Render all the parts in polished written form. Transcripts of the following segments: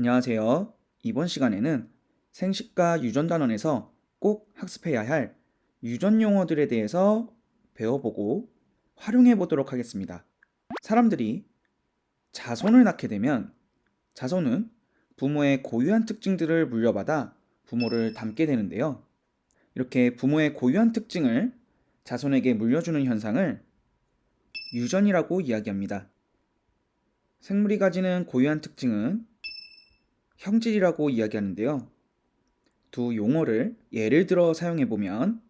안녕하세요. 이번 시간에는 생식과 유전단원에서 꼭 학습해야 할 유전 용어들에 대해서 배워보고 활용해 보도록 하겠습니다. 사람들이 자손을 낳게 되면 자손은 부모의 고유한 특징들을 물려받아 부모를 닮게 되는데요. 이렇게 부모의 고유한 특징을 자손에게 물려주는 현상을 유전이라고 이야기합니다. 생물이 가지는 고유한 특징은 형질이라고 이야기하는데요. 두 용어를 예를 들어 사용해 보면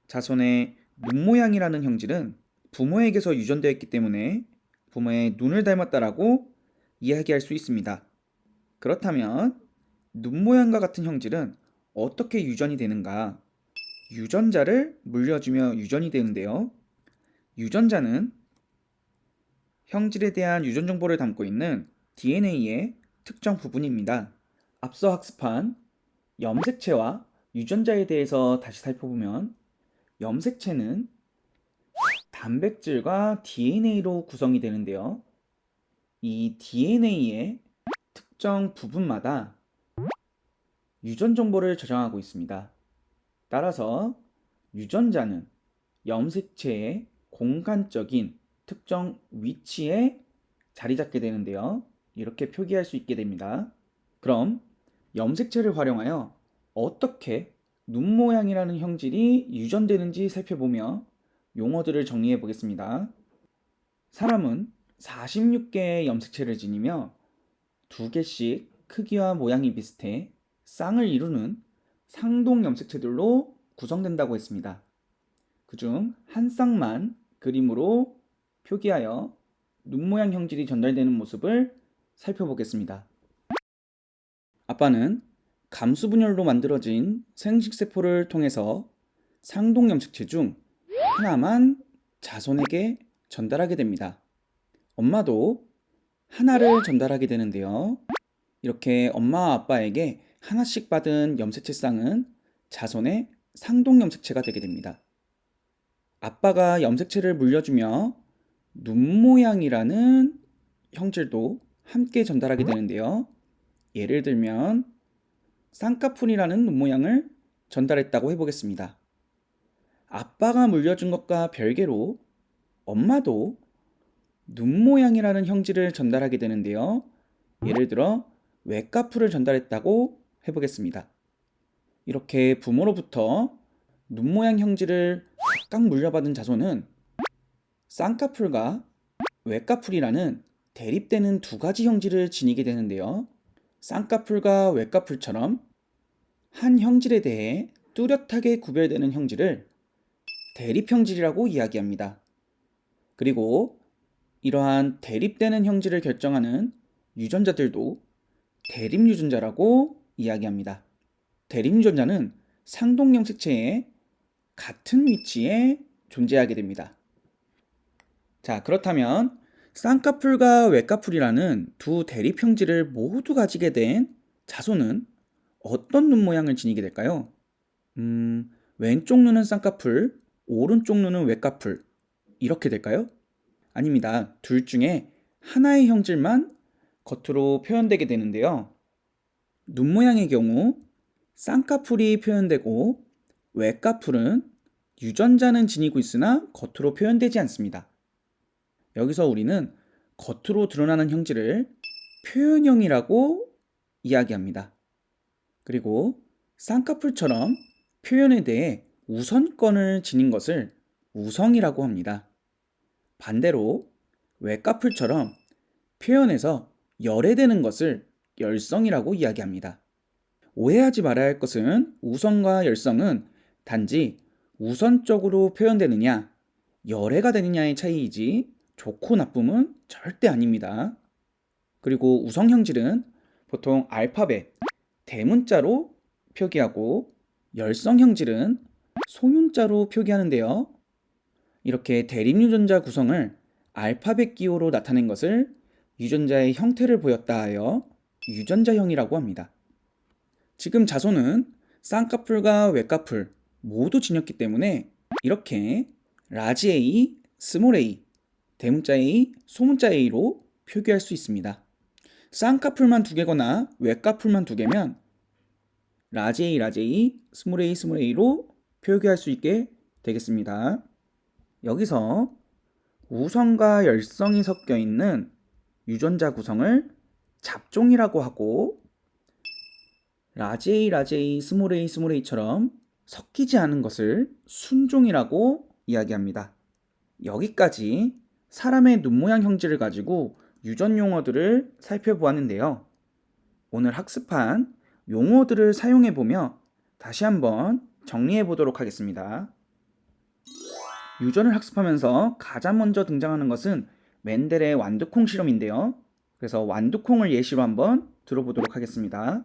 자손의 눈 모양이라는 형질은 부모에게서 유전되었기 때문에 부모의 눈을 닮았다라고 이야기할 수 있습니다. 그렇다면 눈 모양과 같은 형질은 어떻게 유전이 되는가? 유전자를 물려주며 유전이 되는데요. 유전자는 형질에 대한 유전 정보를 담고 있는 DNA의 특정 부분입니다. 앞서 학습한 염색체와 유전자에 대해서 다시 살펴보면 염색체는 단백질과 DNA로 구성이 되는데요. 이 DNA의 특정 부분마다 유전 정보를 저장하고 있습니다. 따라서 유전자는 염색체의 공간적인 특정 위치에 자리 잡게 되는데요. 이렇게 표기할 수 있게 됩니다. 그럼 염색체를 활용하여 어떻게 눈 모양이라는 형질이 유전되는지 살펴보며 용어들을 정리해 보겠습니다. 사람은 46개의 염색체를 지니며 2개씩 크기와 모양이 비슷해 쌍을 이루는 상동 염색체들로 구성된다고 했습니다. 그중 한 쌍만 그림으로 표기하여 눈 모양 형질이 전달되는 모습을 살펴보겠습니다. 아빠는 감수 분열로 만들어진 생식세포를 통해서 상동 염색체 중 하나만 자손에게 전달하게 됩니다. 엄마도 하나를 전달하게 되는데요. 이렇게 엄마와 아빠에게 하나씩 받은 염색체 쌍은 자손의 상동 염색체가 되게 됩니다. 아빠가 염색체를 물려주며 눈 모양이라는 형질도 함께 전달하게 되는데요. 예를 들면 쌍꺼풀이라는 눈 모양을 전달했다고 해보겠습니다. 아빠가 물려준 것과 별개로 엄마도 눈 모양이라는 형질을 전달하게 되는데요. 예를 들어 외꺼풀을 전달했다고 해보겠습니다. 이렇게 부모로부터 눈 모양 형질을 각각 물려받은 자손은 쌍꺼풀과 외꺼풀이라는 대립되는 두 가지 형질을 지니게 되는데요. 쌍꺼풀과 외꺼풀처럼 한 형질에 대해 뚜렷하게 구별되는 형질을 대립형질이라고 이야기합니다. 그리고 이러한 대립되는 형질을 결정하는 유전자들도 대립유전자라고 이야기합니다. 대립유전자는 상동염색체의 같은 위치에 존재하게 됩니다. 자, 그렇다면 쌍꺼풀과 외꺼풀이라는 두 대립 형질을 모두 가지게 된 자손은 어떤 눈 모양을 지니게 될까요? 왼쪽 눈은 쌍꺼풀, 오른쪽 눈은 외꺼풀 이렇게 될까요? 아닙니다. 둘 중에 하나의 형질만 겉으로 표현되게 되는데요. 눈 모양의 경우 쌍꺼풀이 표현되고 외꺼풀은 유전자는 지니고 있으나 겉으로 표현되지 않습니다. 여기서 우리는 겉으로 드러나는 형질을 표현형이라고 이야기합니다. 그리고 쌍꺼풀처럼 표현에 대해 우선권을 지닌 것을 우성이라고 합니다. 반대로 외꺼풀처럼 표현에서 열애되는 것을 열성이라고 이야기합니다. 오해하지 말아야 할 것은 우성과 열성은 단지 우선적으로 표현되느냐, 열애가 되느냐의 차이이지 좋고 나쁨은 절대 아닙니다. 그리고 우성 형질은 보통 알파벳, 대문자로 표기하고 열성 형질은 소문자로 표기하는데요. 이렇게 대립유전자 구성을 알파벳 기호로 나타낸 것을 유전자의 형태를 보였다 하여 유전자형이라고 합니다. 지금 자손은 쌍꺼풀과 외꺼풀 모두 지녔기 때문에 이렇게 라지 A, 스몰 a, 대문자 A, 소문자 A로 표기할 수 있습니다. 쌍꺼풀만 두 개거나 외꺼풀만 두 개면 라지 A, 라지 A, 스몰 a, 스몰 a로 표기할 수 있게 되겠습니다. 여기서 우성과 열성이 섞여 있는 유전자 구성을 잡종이라고 하고 라지 A, 라지 A, 스몰 a, 스몰 a처럼 섞이지 않은 것을 순종이라고 이야기합니다. 여기까지 사람의 눈 모양 형질을 가지고 유전 용어들을 살펴보았는데요. 오늘 학습한 용어들을 사용해 보며 다시 한번 정리해 보도록 하겠습니다. 유전을 학습하면서 가장 먼저 등장하는 것은 멘델의 완두콩 실험인데요. 그래서 완두콩을 예시로 한번 들어보도록 하겠습니다.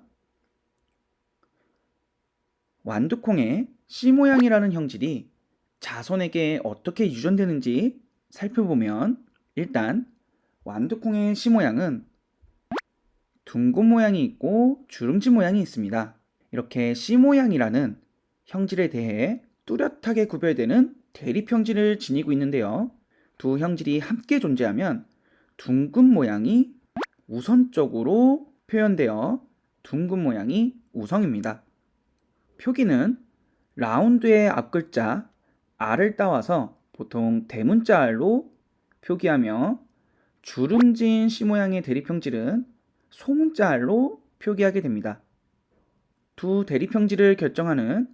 완두콩의 C 모양이라는 형질이 자손에게 어떻게 유전되는지 살펴보면 일단 완두콩의 C 모양은 둥근 모양이 있고 주름진 모양이 있습니다. 이렇게 C 모양이라는 형질에 대해 뚜렷하게 구별되는 대립 형질을 지니고 있는데요. 두 형질이 함께 존재하면 둥근 모양이 우선적으로 표현되어 둥근 모양이 우성입니다. 표기는 라운드의 앞글자 R을 따와서 보통 대문자 R로 표기하며 주름진 C 모양의 대립 형질은 소문자 R로 표기하게 됩니다. 두 대립 형질을 결정하는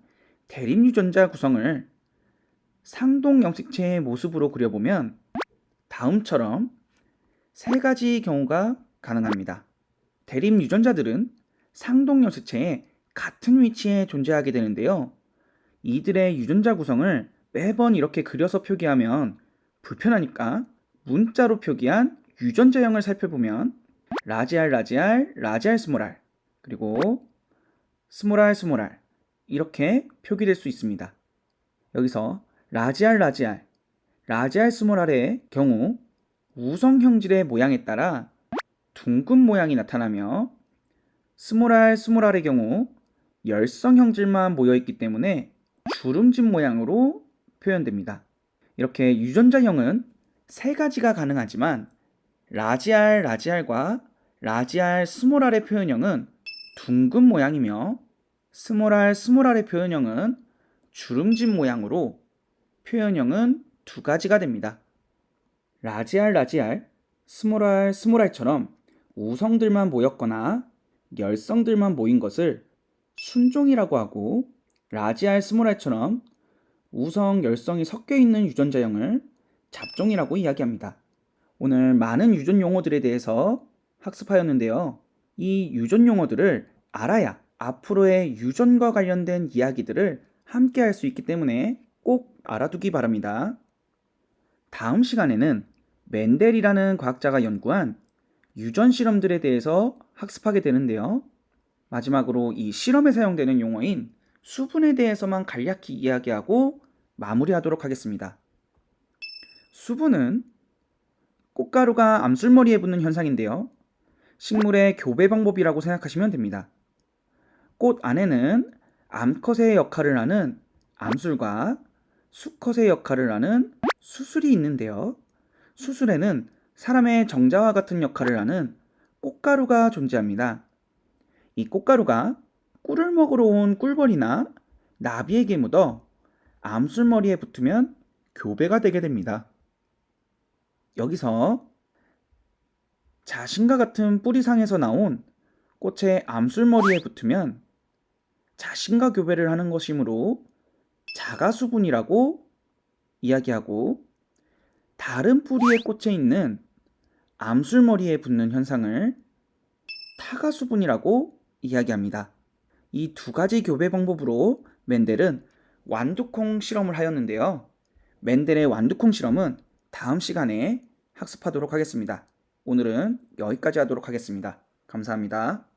대립 유전자 구성을 상동 염색체의 모습으로 그려보면 다음처럼 세 가지 경우가 가능합니다. 대립 유전자들은 상동 염색체의 같은 위치에 존재하게 되는데요. 이들의 유전자 구성을 매번 이렇게 그려서 표기하면 불편하니까 문자로 표기한 유전자형을 살펴보면 라지 R, 라지 R, 라지 R, 스몰 r 그리고 스몰 r, 스몰 r 이렇게 표기될 수 있습니다. 여기서 라지 R, 라지 R, 라지 R, 스몰 r의 경우 우성 형질의 모양에 따라 둥근 모양이 나타나며 스몰 r, 스몰 r의 경우 열성 형질만 모여있기 때문에 주름진 모양으로 표현됩니다. 이렇게 유전자형은 세 가지가 가능하지만 라지 R, 라지 R과 라지 R, 스몰 r의 표현형은 둥근 모양이며 스몰 r, 스몰 r의 표현형은 주름진 모양으로 표현형은 두 가지가 됩니다. 라지 R, 라지 R, 스몰 r, 스몰 r처럼 우성들만 모였거나 열성들만 모인 것을 순종이라고 하고 라지 R, 스몰 r처럼 우성, 열성이 섞여 있는 유전자형을 잡종이라고 이야기합니다. 오늘 많은 유전 용어들에 대해서 학습하였는데요. 이 유전 용어들을 알아야 앞으로의 유전과 관련된 이야기들을 함께 할 수 있기 때문에 꼭 알아두기 바랍니다. 다음 시간에는 멘델이라는 과학자가 연구한 유전 실험들에 대해서 학습하게 되는데요. 마지막으로 이 실험에 사용되는 용어인 수분에 대해서만 간략히 이야기하고 마무리하도록 하겠습니다. 수분은 꽃가루가 암술머리에 붙는 현상인데요. 식물의 교배 방법이라고 생각하시면 됩니다. 꽃 안에는 암컷의 역할을 하는 암술과 수컷의 역할을 하는 수술이 있는데요. 수술에는 사람의 정자와 같은 역할을 하는 꽃가루가 존재합니다. 이 꽃가루가 꿀을 먹으러 온 꿀벌이나 나비에게 묻어 암술머리에 붙으면 교배가 되게 됩니다. 여기서 자신과 같은 뿌리상에서 나온 꽃의 암술머리에 붙으면 자신과 교배를 하는 것이므로 자가수분이라고 이야기하고 다른 뿌리의 꽃에 있는 암술머리에 붙는 현상을 타가수분이라고 이야기합니다. 이 두 가지 교배 방법으로 멘델은 완두콩 실험을 하였는데요. 멘델의 완두콩 실험은 다음 시간에 학습하도록 하겠습니다. 오늘은 여기까지 하도록 하겠습니다. 감사합니다.